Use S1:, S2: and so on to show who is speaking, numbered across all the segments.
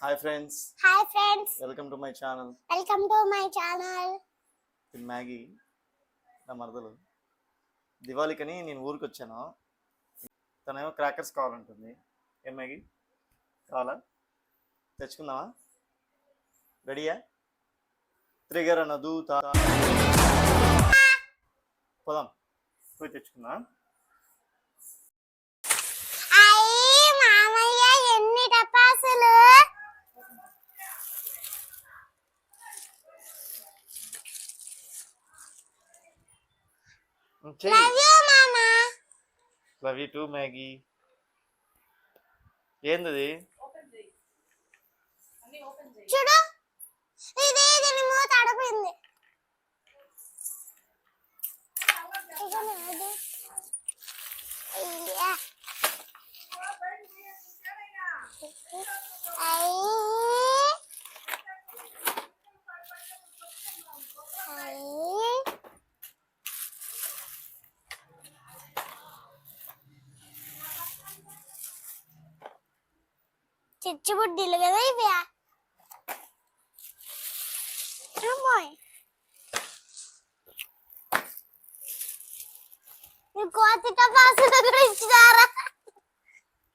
S1: Hi friends, welcome to my channel. Maggi నా మరదలు. దివాళీకని నేను ఊరికి వచ్చాను. తనేమో క్రాకర్స్ కావాలంటుంది. ఏం మ్యాగీ కావాలా? తెచ్చుకుందామా? రెడీయా? త్రిగర్ అన్న దూత పోదాం, పోయి తెచ్చుకుందాం. Love you two Maggi. ఏంది
S2: చూడు, ఇది దీని మూత అడిపోయింది. చిచ్చుబుడ్డీలు కదా ఇవి.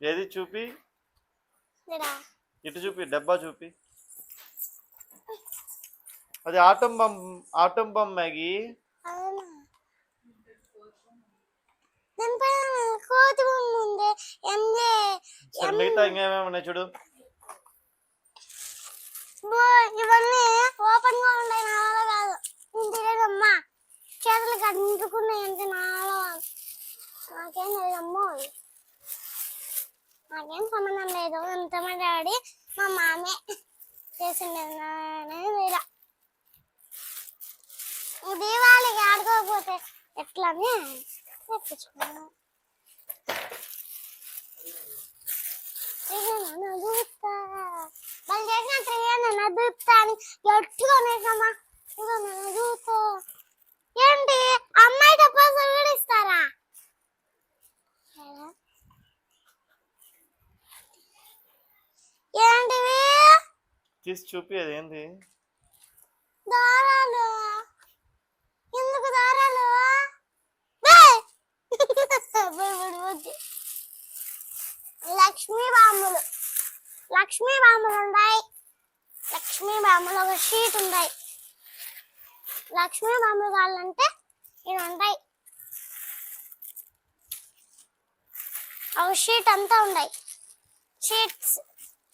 S1: ఏది చూపి, ఇటు చూపి, డబ్బా చూపి. అది ఆటం బమ్ మ్యాగీ. మిగతా ఇంకేమేమి ఉన్నాయి చూడు.
S2: ఇవన్నీ ఓపెన్ గా ఉన్నాయి, నాలో కాదు. నేను తెలియదమ్మా, చేతులు కట్టుకున్నాయి అంటే నాలో. నాకేం తెలియదమ్మో, నాకేం సంబంధం లేదు. ఎంత మా డాడీ మా మామే చేసిండే. దీవాళికి ఆడుకోకపోతే ఎట్లా అని తెప్పించుకున్నాను. వాళ్ళు చేసిన త్రియాన దూతా అని గట్టిగా ఉన్నాయమ్మా. దూతా ఏంటి, అమ్మాయి తప్ప ఇస్తారా? ఏంటివి
S1: తీసి చూపి. అది ఏంది?
S2: దారాలు. ఎందుకు దారాలు? లక్ష్మీ బాంబులు ఉన్నాయి. లక్ష్మీ బాంబులు ఒక షీట్ ఉన్నాయి. లక్ష్మీ బాంబులు కావాలంటే ఇవి ఉంటాయి. ఒక షీట్ అంతా ఉన్నాయి. షీట్స్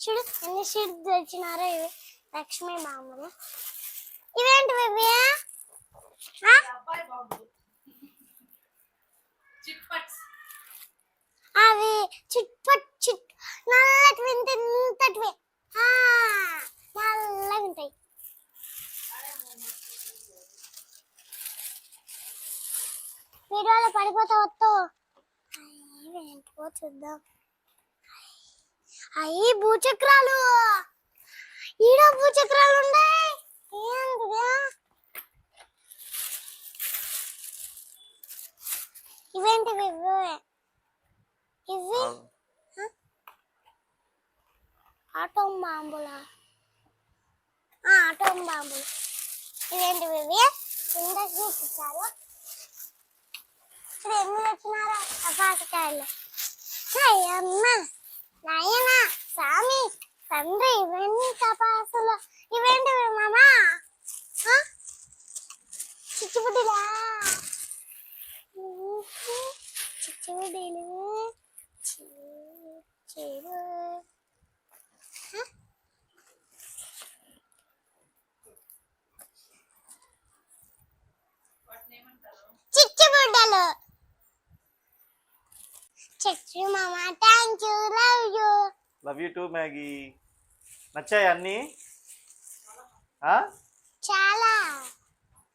S2: చూడు, ఎన్ని షీట్స్ తెచ్చినారో. ఇవి లక్ష్మీ బాంబులు. ఇవేంటివి? ఇవి అవి చిట్ నల్లటివి, ఇంతటివి నల్లగా ఉంటాయి. వీడియోలో పడిపోతా వద్దు. చూద్దాం. అయ్యి భూచక్రాలు. ఈడ భూచక్రాలు ఉన్నాయి. ఏంటిదా? ఇవేంటివి? ఇవి ఆటం బాంబులా? ఆటం బాంబులు. ఇవేంటివి? ఇండస్ట్రీ ఇచ్చారు. ఇప్పుడు ఎన్ని తెచ్చినారా టపాసుకాయలు? అమ్మ నాయన స్వామి తండ్రి, ఇవన్నీ టపాసులు. ఇవేంటివి మామా? చిచ్చుబుడ్డిలా? చిచ్చుబుడ్డీలు. చిచ్చుబుడ్డలు. చిచ్చు మామ, thank you,
S1: love you two Maggi. నచ్చాయి అన్నీ?
S2: చాలా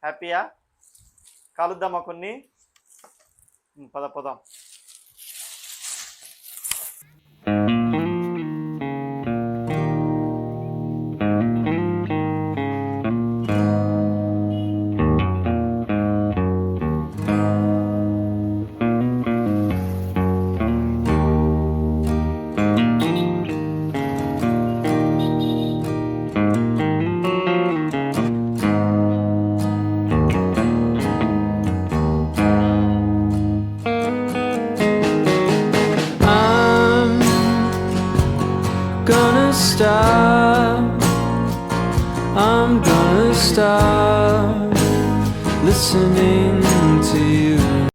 S1: హ్యాపీయా? కాలుద్దామా కొన్ని? పోదాం.
S3: stop. I'm gonna stop listening to you.